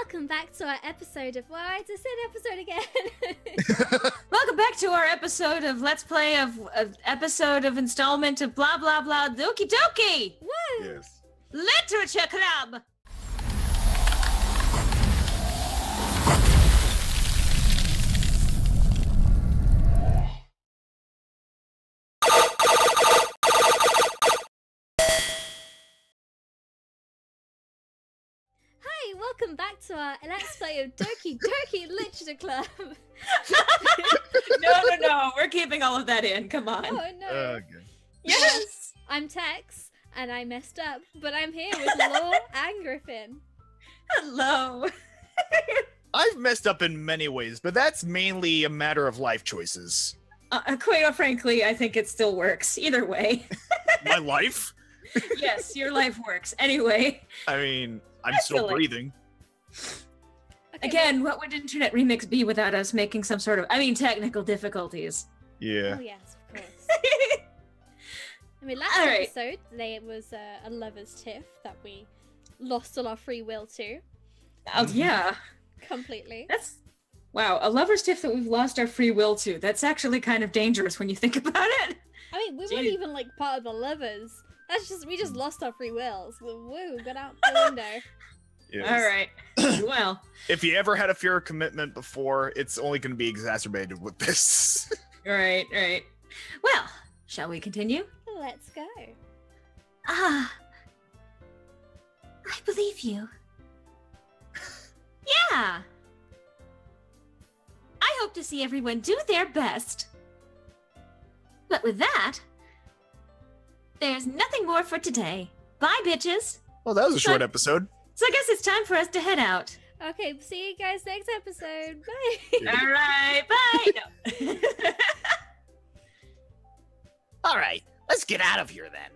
welcome back to our episode of... Well, I just said episode again. Welcome back to our episode of Let's Play of episode of installment of blah blah blah Doki Doki! Woo! Yes. Literature Club! Hi, welcome back to our Let's Play of Doki Doki Literature Club. No, we're keeping all of that in, come on. Oh no. Okay. Yes! I'm Tex, and I messed up, but I'm here with Law and Griffin. Hello. I've messed up in many ways, but that's mainly a matter of life choices. Quite frankly, I think it still works. Either way. My life? Yes, your life works. Anyway. I mean, I'm still Excellent. breathing. Okay, Again, what would Internet Remix be without us making some sort of, technical difficulties? Yeah. Oh yes, of course. I mean, last All right. episode, it was a lover's tiff that we lost all our free will to. Oh, yeah. Completely. Wow, a lover's tiff that we've lost our free will to. That's actually kind of dangerous when you think about it. I mean, we weren't Jeez. even like part of the lovers. We just lost our free wills. Woo, got out the window. Yes. All right. Well, If you ever had a fear of commitment before, it's only going to be exacerbated with this. right. Well, shall we continue? Let's go. I believe you. Yeah. I hope to see everyone do their best. But with that, there's nothing more for today. Bye, bitches. Well, that was a short episode. So I guess it's time for us to head out. Okay, see you guys next episode. Bye. Yeah. All right, bye. No. All right, let's get out of here then.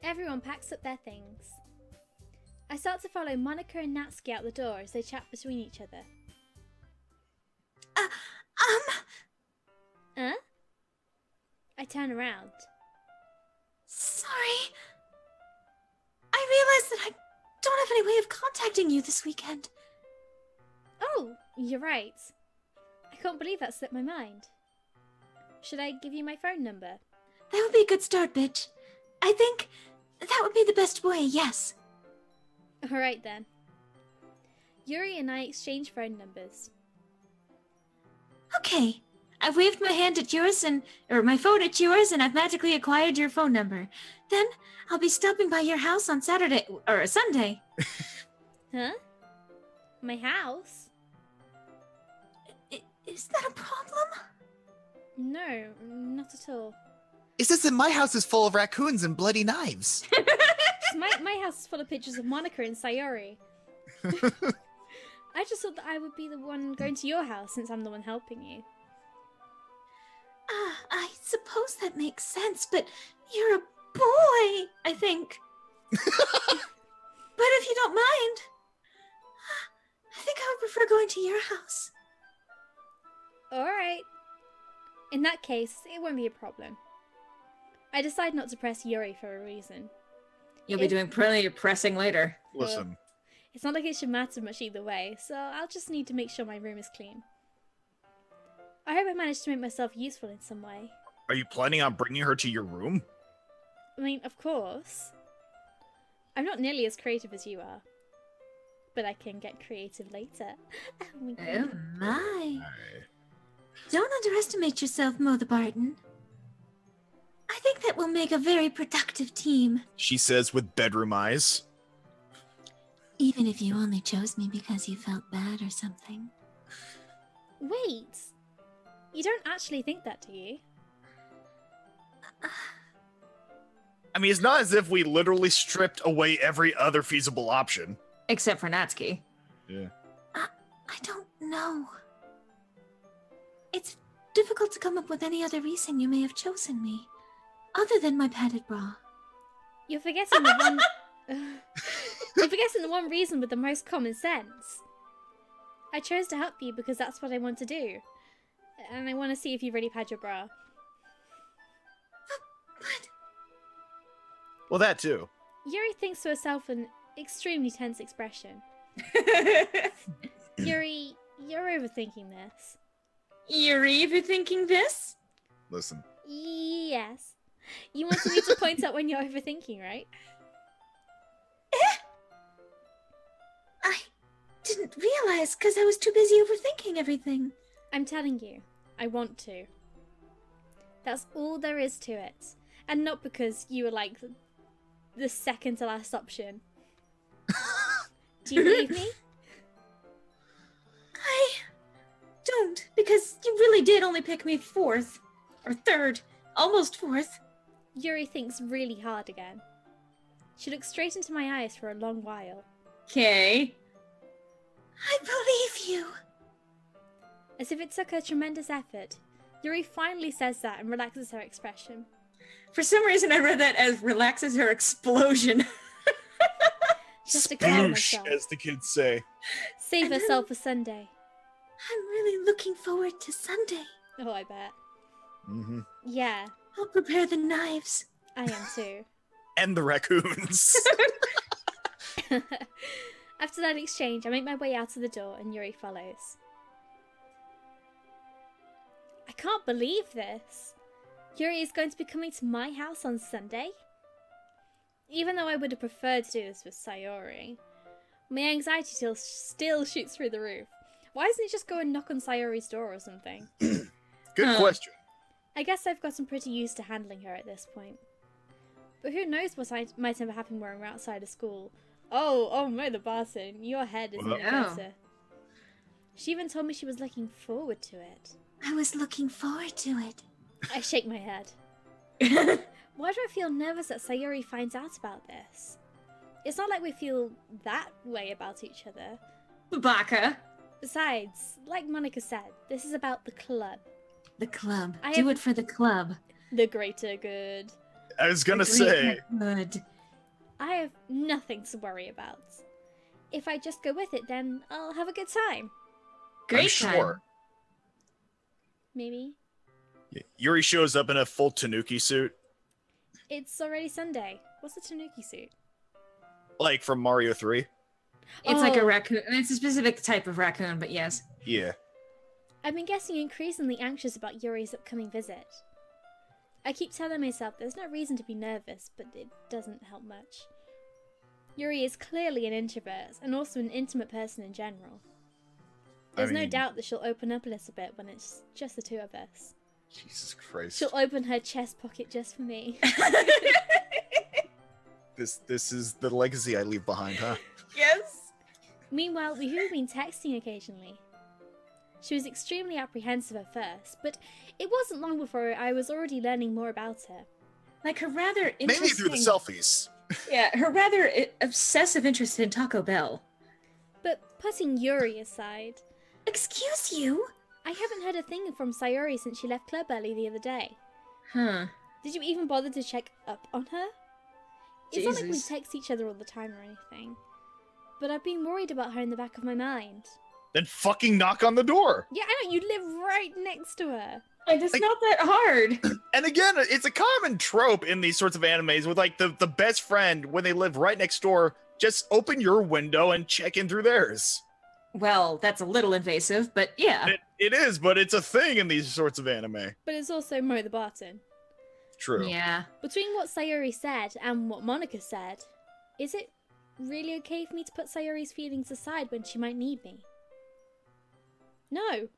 Everyone packs up their things. I start to follow Monica and Natsuki out the door as they chat between each other. Huh? I turn around. Sorry. I realized that I don't have any way of contacting you this weekend. Oh, you're right. I can't believe that slipped my mind. Should I give you my phone number? That would be a good start, bitch. I think that would be the best way, yes. Alright then. Yuri and I exchange phone numbers. Okay. I've waved my hand at yours or my phone at yours, and I've magically acquired your phone number. Then I'll be stopping by your house on Saturday or Sunday. Huh? My house? Is that a problem? No, not at all. It's just that my house is full of raccoons and bloody knives. My house is full of pictures of Monica and Sayori. I just thought that I would be the one going to your house since I'm the one helping you. I suppose that makes sense, but you're a boy, I think. But if you don't mind, I think I would prefer going to your house. Alright. In that case, it won't be a problem. I decide not to press Yuri for a reason. You'll be doing plenty of pressing later. Listen, It's not like it should matter much either way, so I'll just need to make sure my room is clean. I hope I managed to make myself useful in some way. are you planning on bringing her to your room? I mean, of course. I'm not nearly as creative as you are. But I can get creative later. Oh my God. Oh my. Alright. Don't underestimate yourself, Mother Barton. I think that will make a very productive team. She says with bedroom eyes. Even if you only chose me because you felt bad or something. Wait! You don't actually think that, do you? I mean, it's not as if we literally stripped away every other feasible option. Except for Natsuki. Yeah. I don't know. It's difficult to come up with any other reason you may have chosen me. Other than my padded bra. You're forgetting the one... You're forgetting the one reason with the most common sense. I chose to help you because that's what I want to do. And I want to see if you've already had your bra. But Well, that too. Yuri thinks to herself and extremely tense expression. Yuri, you're overthinking this. You're overthinking this? Listen. Yes. You wanted me to point out when you're overthinking, right? I didn't realize because I was too busy overthinking everything. I'm telling you, I want to. That's all there is to it. And not because you were like the second to last option. Do you believe me? I don't, because you really did only pick me 4th. Or 3rd. Almost 4th. Yuri thinks really hard again. She looks straight into my eyes for a long while. Okay. I believe you. As if it took her tremendous effort, Yuri finally says that and relaxes her expression. For some reason, I read that as relaxes her explosion. She has to calm Sploosh, herself. as the kids say. Save herself for Sunday. I'm really looking forward to Sunday. Oh, I bet. Mm-hmm. Yeah, I'll prepare the knives. I am too. And the raccoons. After that exchange, I make my way out of the door and Yuri follows. I can't believe this. Yuri is going to be coming to my house on Sunday? Even though I would have preferred to do this with Sayori, my anxiety still shoots through the roof. Why doesn't he just go and knock on Sayori's door or something? Good question. I guess I've gotten pretty used to handling her at this point. But who knows what might ever happen when we're outside of school. Oh, Mother Barton, your head is Well, no better. She even told me she was looking forward to it. I was looking forward to it. I shake my head. Why do I feel nervous that Sayori finds out about this? It's not like we feel that way about each other. Baka. Besides, like Monica said, this is about the club. The club. I Do have- it for the club. The greater good. I was gonna say. Good. I have nothing to worry about. If I just go with it, then I'll have a good time. Great I'm time. sure. Maybe. Yuri shows up in a full Tanuki suit, It's already Sunday. What's a tanuki suit? like from Mario 3. It's like a Oh. raccoon. It's a specific type of raccoon, but yes. Yeah. I've been getting increasingly anxious about Yuri's upcoming visit. I keep telling myself there's no reason to be nervous, but it doesn't help much. Yuri is clearly an introvert, and also an intimate person in general. There's no mean- doubt that she'll open up a little bit when it's just the two of us. Jesus Christ. She'll open her chest pocket just for me. This is the legacy I leave behind, huh? Yes. Meanwhile, we've even been texting occasionally. She was extremely apprehensive at first, but it wasn't long before I was already learning more about her. Like her rather interesting. Mainly through the selfies. Yeah, her rather obsessive interest in Taco Bell. But putting Yuri aside, Excuse you? I haven't heard a thing from Sayori since she left club early the other day. Huh. Did you even bother to check up on her? It's not like we Jesus. text each other all the time or anything. But I've been worried about her in the back of my mind. Then fucking knock on the door. Yeah, I know, you live right next to her. Like, it's Like- not that hard. And again, it's a common trope in these sorts of animes with like the best friend, when they live right next door, just open your window and check in through theirs. Well, that's a little invasive, but yeah. It is, but it's a thing in these sorts of anime. But it's also Mo the Barton. True. Yeah. Between what Sayori said and what Monica said, is it really okay for me to put Sayori's feelings aside when she might need me? No.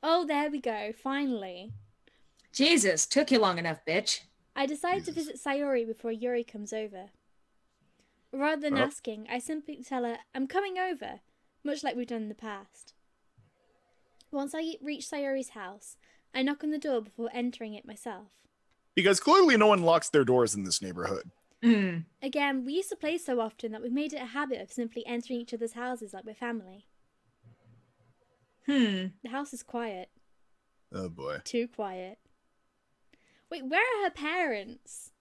Oh, there we go, finally. Jesus, took you long enough, bitch. I decide to Jesus. visit Sayori before Yuri comes over. Rather than Oh. asking, I simply tell her I'm coming over, much like we've done in the past. Once I reach Sayori's house, I knock on the door before entering it myself. Because clearly no one locks their doors in this neighborhood. Hmm. Again, we used to play so often that we've made it a habit of simply entering each other's houses like we're family. Hmm. The house is quiet. Oh boy. Too quiet. Wait, where are her parents?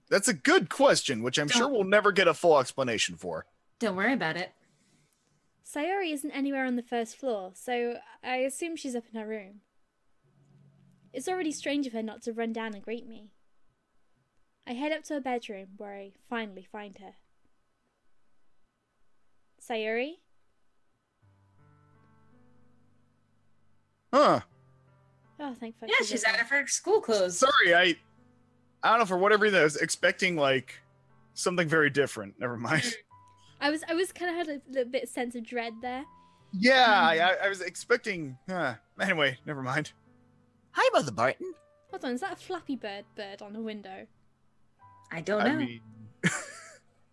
That's a good question, which I'm sure we'll never get a full explanation for. Don't worry about it. Sayori isn't anywhere on the first floor, so I assume she's up in her room. It's already strange of her not to run down and greet me. I head up to her bedroom, where I finally find her. Sayori? Huh. Oh, thank fuck. Yeah, she's out of her school clothes. Sorry, I don't know, for whatever reason I was expecting like something very different. Never mind. I was kind of had a little bit sense of dread there. Yeah, I was expecting. Anyway, never mind. Hi, Mother Barton. Hold on, is that a Flappy Bird on a window? I don't I know. mean,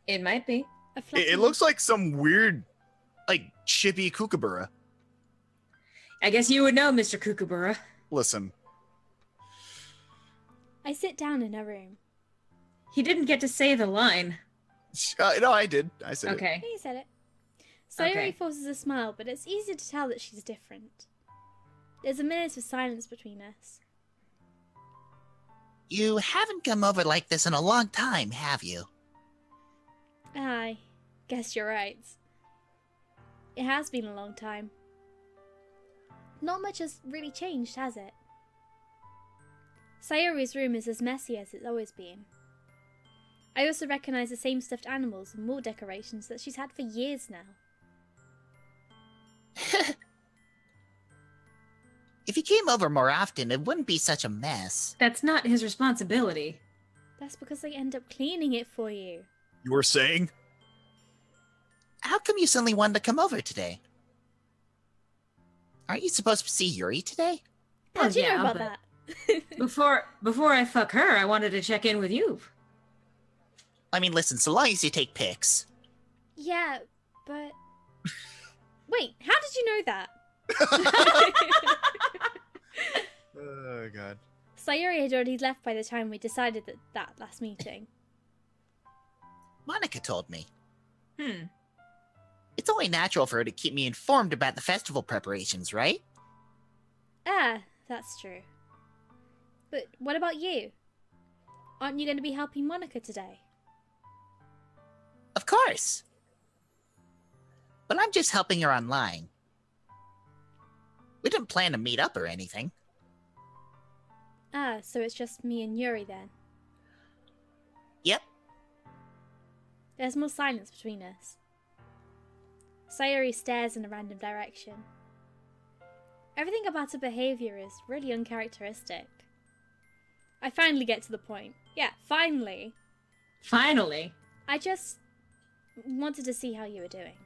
It might be. A Flappy... it looks like some weird, like chippy kookaburra. I guess you would know, Mr. Kookaburra. Listen, I sit down in her room. He didn't get to say the line. no, I did. I said it. Okay. He said it. Sayori Okay. forces a smile, but it's easy to tell that she's different. There's a minute of silence between us. You haven't come over like this in a long time, have you? I guess you're right. It has been a long time. Not much has really changed, has it? Sayori's room is as messy as it's always been. I also recognise the same stuffed animals and wall decorations that she's had for years now. If you came over more often, it wouldn't be such a mess. That's not his responsibility. That's because I end up cleaning it for you. You were saying? How come you suddenly wanted to come over today? Aren't you supposed to see Yuri today? How'd you know about but that? before I fuck her, I wanted to check in with you. I mean, listen, so long as you take pics. Yeah, but... Wait, how did you know that? Oh god. Sayori had already left by the time we decided that last meeting. Monica told me. Hmm. It's only natural for her to keep me informed about the festival preparations, right? Ah, that's true. But what about you? Aren't you going to be helping Monica today? Of course. But I'm just helping her online. We didn't plan to meet up or anything. Ah, so it's just me and Yuri then. Yep. There's more silence between us. Sayori stares in a random direction. Everything about her behaviour is really uncharacteristic. I finally get to the point. Yeah, finally. Finally. I just wanted to see how you were doing.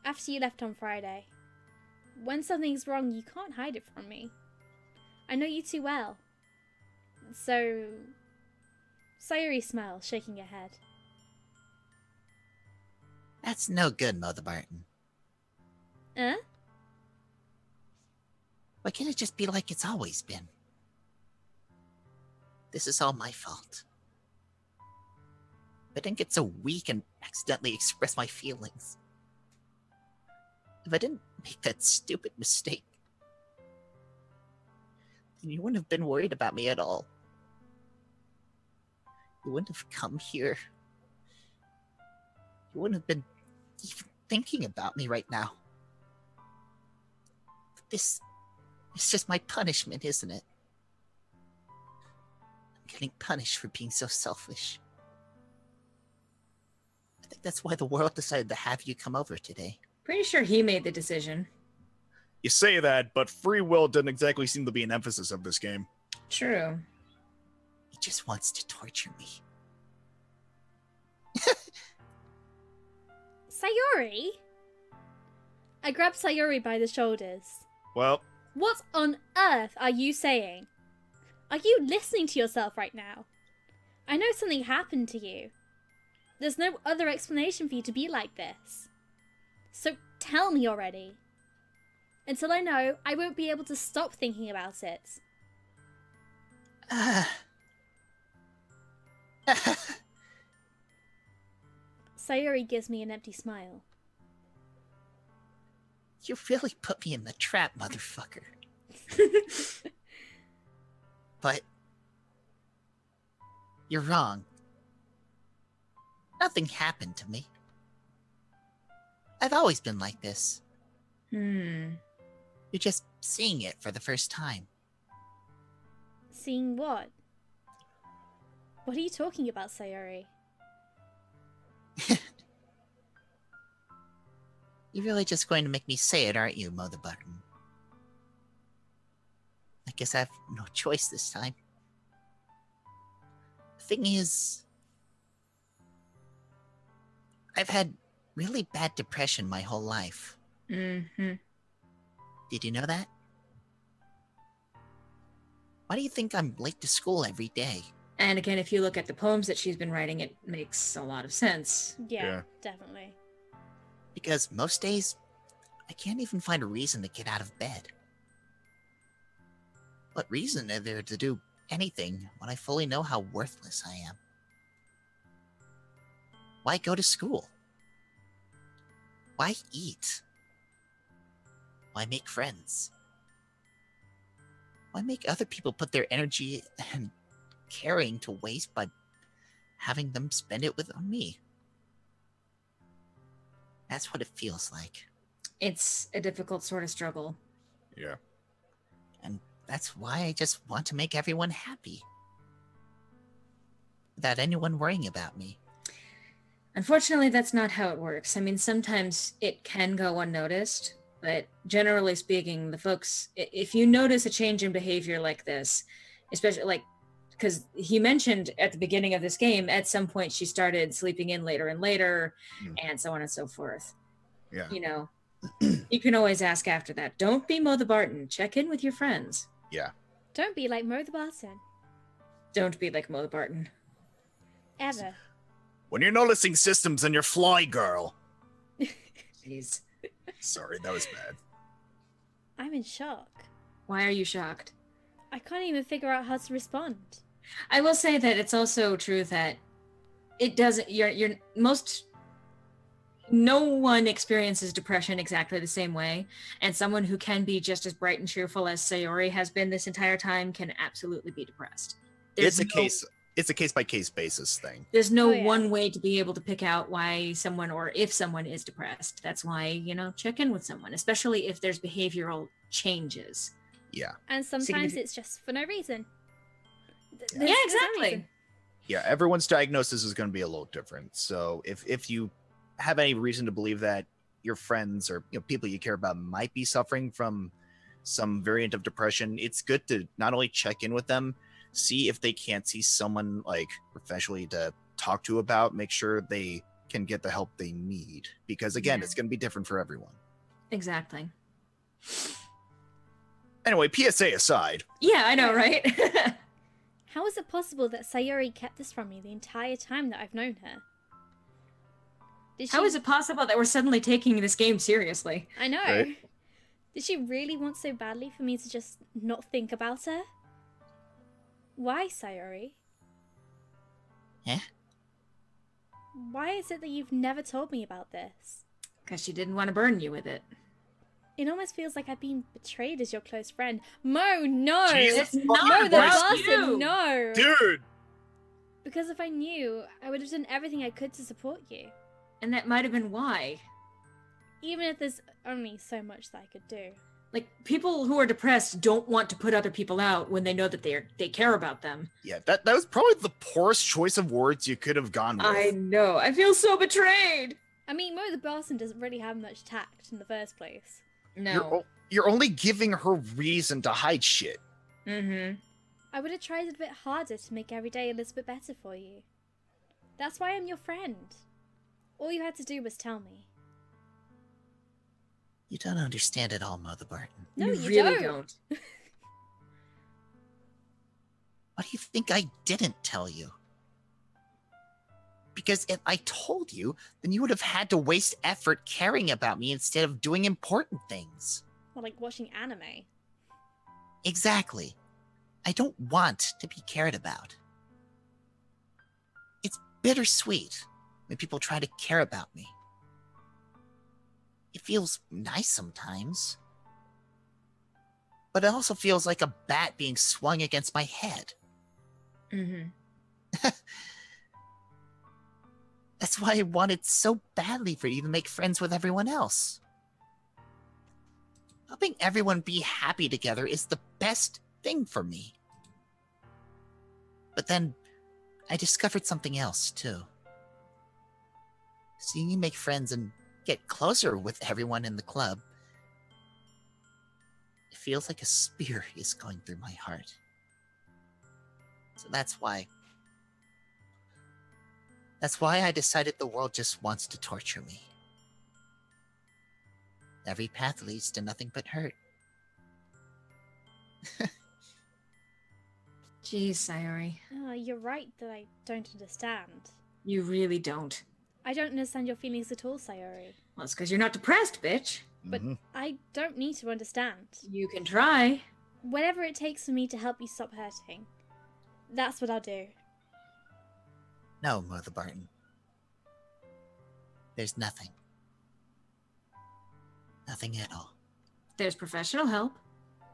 After you left on Friday. When something's wrong, you can't hide it from me. I know you too well. So... Sayori smiles, shaking her head. That's no good, Mother Barton. Why can't it just be like it's always been? This is all my fault. If I didn't get so weak and accidentally express my feelings. If I didn't make that stupid mistake, then you wouldn't have been worried about me at all. You wouldn't have come here. You wouldn't have been even thinking about me right now. But this is just my punishment, isn't it? I'm getting punished for being so selfish. I think that's why the world decided to have you come over today. Pretty sure he made the decision. You say that, but free will doesn't exactly seem to be an emphasis of this game. True. He just wants to torture me. Sayori? I grab Sayori by the shoulders. Well, What on earth are you saying? Are you listening to yourself right now? I know something happened to you. There's no other explanation for you to be like this. So tell me already. Until I know, I won't be able to stop thinking about it. Sayori gives me an empty smile. You really put me in the trap, motherfucker. But you're wrong. Nothing happened to me. I've always been like this. Hmm. You're just seeing it for the first time. Seeing what? What are you talking about, Sayori? You're really just going to make me say it, aren't you, Mother Button? I guess I have no choice this time. The thing is, I've had really bad depression my whole life. Mm-hmm. Did you know that? Why do you think I'm late to school every day? And again, if you look at the poems that she's been writing, it makes a lot of sense. Yeah, definitely. Because most days, I can't even find a reason to get out of bed. What reason is there to do anything when I fully know how worthless I am? Why go to school? Why eat? Why make friends? Why make other people put their energy and caring to waste by having them spend it on me? That's what it feels like. It's a difficult sort of struggle. Yeah. And that's why I just want to make everyone happy. Without anyone worrying about me. Unfortunately, that's not how it works. I mean, sometimes it can go unnoticed, but generally speaking, the folks, if you notice a change in behavior like this, especially like, because he mentioned at the beginning of this game, at some point she started sleeping in later and later, and so on and so forth. Yeah. You know, you can always ask after that. Don't be Mo the Barton. Check in with your friends. Yeah. Don't be like Mo the Barton. Don't be like Mo the Barton. Ever. When you're noticing systems and you're fly girl. Jeez. Sorry, that was bad. I'm in shock. Why are you shocked? I can't even figure out how to respond. I will say that it's also true that it doesn't, you're most, no one experiences depression exactly the same way. And someone who can be just as bright and cheerful as Sayori has been this entire time can absolutely be depressed. It's a case-by-case basis thing. There's no Oh, yeah. one way to be able to pick out why someone or if someone is depressed. That's why, check in with someone, especially if there's behavioral changes. Yeah. And sometimes it's just for no reason. Yeah, There's no exactly. reason. Yeah, everyone's diagnosis is going to be a little different. So if you have any reason to believe that your friends or people you care about might be suffering from some variant of depression, it's good to not only check in with them, see if they can't see someone like professionally to talk to about, make sure they can get the help they need. Because again, Yeah. it's going to be different for everyone. Exactly. Anyway, PSA aside. Yeah, I know, right? How is it possible that Sayori kept this from me the entire time that I've known her? How is it possible that we're suddenly taking this game seriously? I know. Right? Did she really want so badly for me to just not think about her? Why, Sayori? Eh? Why is it that you've never told me about this? Because she didn't want to burden you with it. It almost feels like I've been betrayed as your close friend. Mo, no! Jesus It's fucking Mo the Christ, bastard, no! Dude! Because if I knew, I would have done everything I could to support you. And that might have been why. Even if there's only so much that I could do. Like, people who are depressed don't want to put other people out when they know that they care about them. Yeah, that was probably the poorest choice of words you could have gone with. I know. I feel so betrayed. I mean, Mo the Boston doesn't really have much tact in the first place. No. You're only giving her reason to hide shit. Mm-hmm. I would have tried a bit harder to make every day a little bit better for you. That's why I'm your friend. All you had to do was tell me. You don't understand it all, Mother Barton. No, you really don't. Why do you think I didn't tell you? Because if I told you, then you would have had to waste effort caring about me instead of doing important things. Or like watching anime. Exactly. I don't want to be cared about. It's bittersweet when people try to care about me. It feels nice sometimes. But it also feels like a bat being swung against my head. Mm-hmm. That's why I wanted so badly for you to make friends with everyone else. Helping everyone be happy together is the best thing for me. But then, I discovered something else, too. Seeing you make friends and get closer with everyone in the club, it feels like a spear is going through my heart. So that's why I decided the world just wants to torture me. Every path leads to nothing but hurt. Jeez, Sayori. You're right that I don't understand. You really don't. I don't understand your feelings at all, Sayori. Well, it's because you're not depressed, bitch. But I don't need to understand. You can try. Whatever it takes for me to help you stop hurting, that's what I'll do. No, Mother Barton. There's nothing. Nothing at all. There's professional help.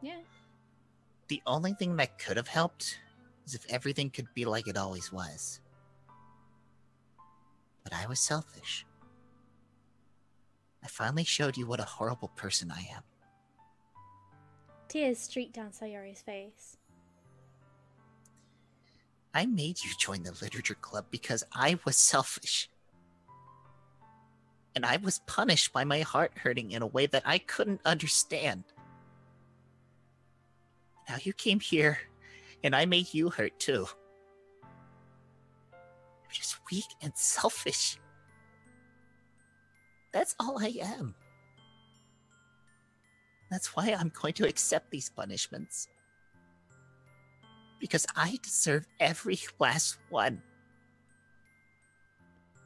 Yeah. The only thing that could have helped is if everything could be like it always was. But I was selfish. I finally showed you what a horrible person I am. Tears streaked down Sayori's face. I made you join the literature club because I was selfish. And I was punished by my heart hurting in a way that I couldn't understand. Now you came here, and I made you hurt too. I'm just weak and selfish. That's all I am. That's why I'm going to accept these punishments. Because I deserve every last one.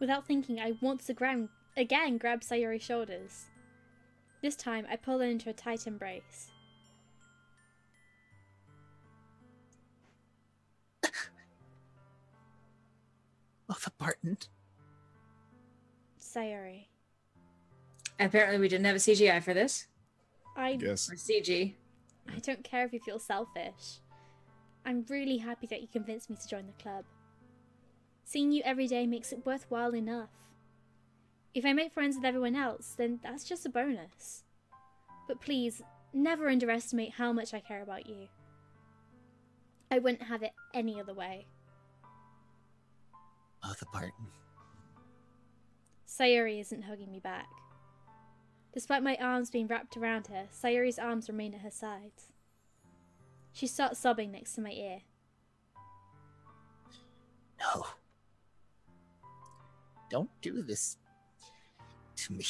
Without thinking, I once again grabbed Sayori's shoulders. This time, I pulled her into a tight embrace. Mother Barton. Sayori. Apparently we didn't have a CGI for this. I Guess. Or CG. don't care if you feel selfish. I'm really happy that you convinced me to join the club. Seeing you every day makes it worthwhile enough. If I make friends with everyone else, then that's just a bonus. But please, never underestimate how much I care about you. I wouldn't have it any other way. Mother Barton. Sayori isn't hugging me back. Despite my arms being wrapped around her, Sayori's arms remain at her sides. She starts sobbing next to my ear. No. Don't do this to me.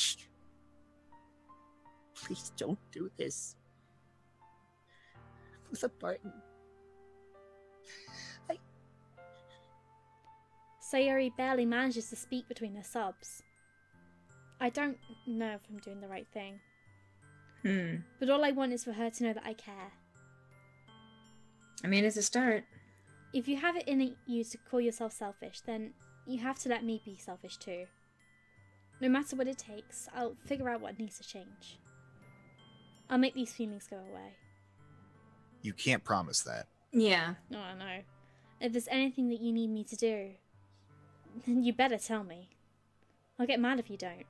Please don't do this. Mother Barton. Sayori barely manages to speak between her sobs. I don't know if I'm doing the right thing, but all I want is for her to know that I care. I mean, it's a start. If you have it in you to call yourself selfish, then you have to let me be selfish too. No matter what it takes, I'll figure out what needs to change. I'll make these feelings go away. You can't promise that. Yeah. Oh, I know. If there's anything that you need me to do, then you better tell me. I'll get mad if you don't.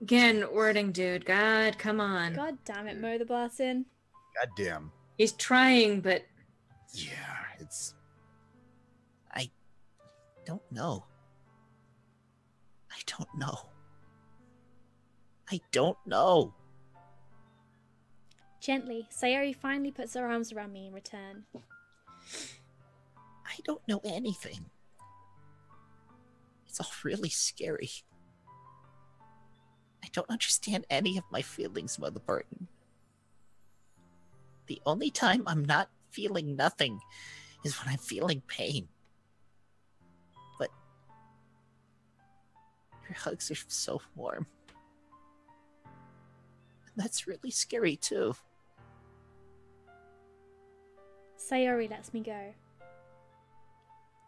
Again, wording, dude. God, come on. God damn it, Mo the Barton. Goddamn. He's trying, but... Yeah, it's... I don't know. I don't know. I don't know. Gently, Sayori finally puts her arms around me in return. I don't know anything. It's all really scary. I don't understand any of my feelings, Mother Barton. The only time I'm not feeling nothing is when I'm feeling pain. But your hugs are so warm. And that's really scary too. Sayori lets me go.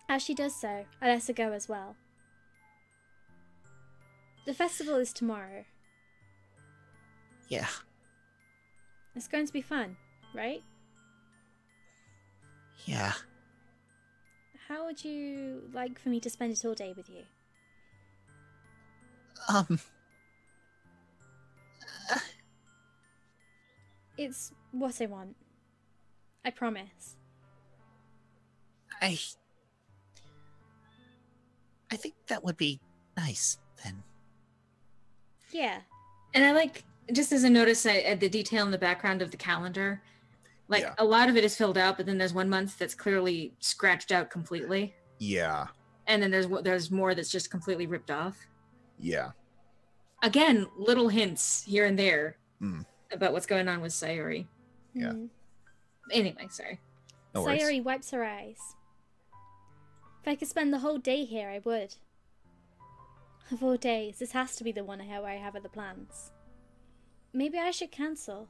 As she does so, I let her go as well. The festival is tomorrow. Yeah. It's going to be fun, right? Yeah. How would you like for me to spend it all day with you? It's what I want. I promise. I think that would be nice, then. Yeah. And I like, just as a notice, the detail in the background of the calendar. Like, Yeah. a lot of it is filled out, but then there's one month that's clearly scratched out completely. Yeah. And then there's more that's just completely ripped off. Yeah. Again, little hints here and there Mm. about what's going on with Sayori. Yeah. Anyway, sorry. No worries. Sayori wipes her eyes. If I could spend the whole day here, I would. Of all days, this has to be the one where I have other plans. Maybe I should cancel.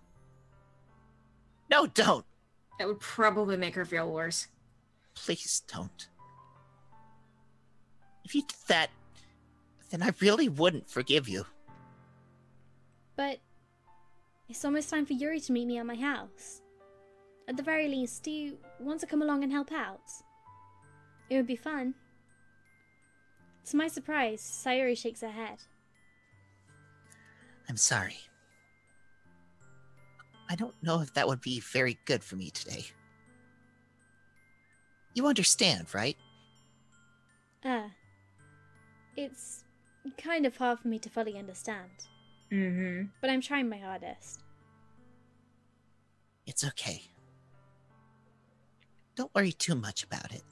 No, don't. That would probably make her feel worse. Please don't. If you did that, then I really wouldn't forgive you. But it's almost time for Yuri to meet me at my house. At the very least, do you want to come along and help out? It would be fun. To my surprise, Sayori shakes her head. I'm sorry. I don't know if that would be very good for me today. You understand, right? It's kind of hard for me to fully understand. Mm-hmm. But I'm trying my hardest. It's okay. Don't worry too much about it.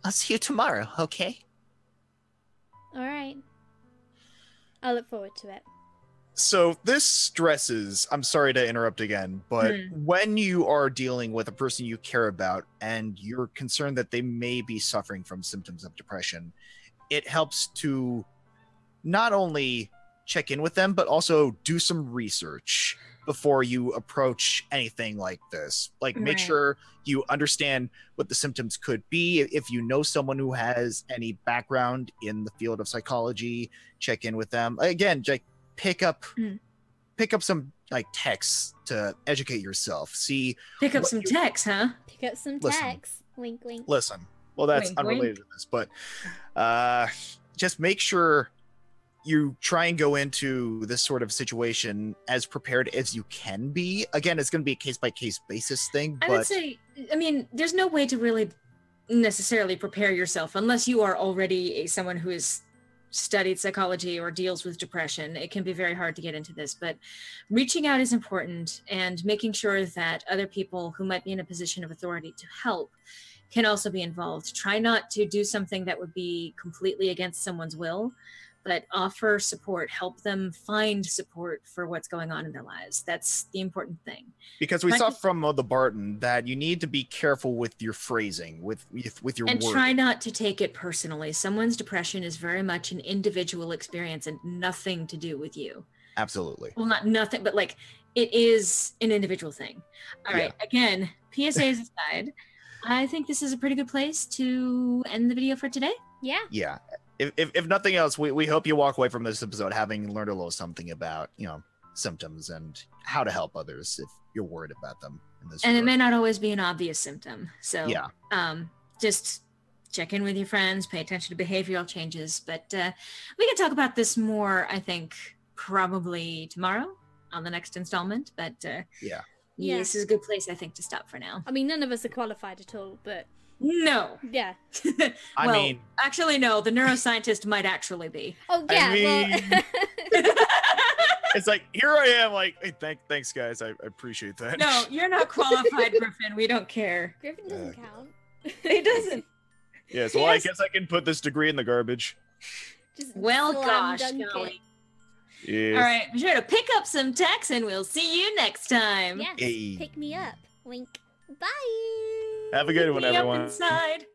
I'll see you tomorrow, okay? Alright. I'll look forward to it. So this stresses, I'm sorry to interrupt again, but when you are dealing with a person you care about and you're concerned that they may be suffering from symptoms of depression, it helps to not only check in with them, but also do some research before you approach anything like this. Like, make Right. sure you understand what the symptoms could be. If you know someone who has any background in the field of psychology, check in with them. Again, like, pick up some like texts to educate yourself. See, Pick up what some you- text, huh? Pick up some Listen. text. Wink, wink. listen. Well, that's Wink, unrelated to this, but just make sure you try and go into this sort of situation as prepared as you can be. Again, it's going to be a case-by-case basis thing, I would but say, I mean, there's no way to really necessarily prepare yourself unless you are already someone who has studied psychology or deals with depression. It can be very hard to get into this, but reaching out is important, and making sure that other people who might be in a position of authority to help can also be involved. Try not to do something that would be completely against someone's will, but offer support, help them find support for what's going on in their lives. That's the important thing. because we try saw to- from the Barton that you need to be careful with your phrasing, with your And words. try not to take it personally. Someone's depression is very much an individual experience and nothing to do with you. Absolutely. Well, not nothing, but like it is an individual thing. All right. Again, PSAs aside, I think this is a pretty good place to end the video for today. Yeah. Yeah. If nothing else, we hope you walk away from this episode having learned a little something about, symptoms and how to help others if you're worried about them in this And it regard. may not always be an obvious symptom. So Yeah. just check in with your friends, pay attention to behavioral changes. But we can talk about this more, I think, probably tomorrow on the next installment. But Yeah. Yeah. this is a good place, I think, to stop for now. I mean, none of us are qualified at all, but No. yeah. I Well, mean, actually, no. The neuroscientist might actually be. Oh, yeah. mean- Well, it's like, here I am, like, hey, thanks guys, I appreciate that. No, you're not qualified, Griffin. We don't care. Griffin doesn't count. He doesn't. Yes, well, Yes. I guess I can put this degree in the garbage. Just Well, slam gosh, dunk it. golly. Yes. All right, be sure to pick up some text, and we'll see you next time. Yes. Hey. Pick me up. Wink. Bye. Have a good one, Pick me up everyone. inside.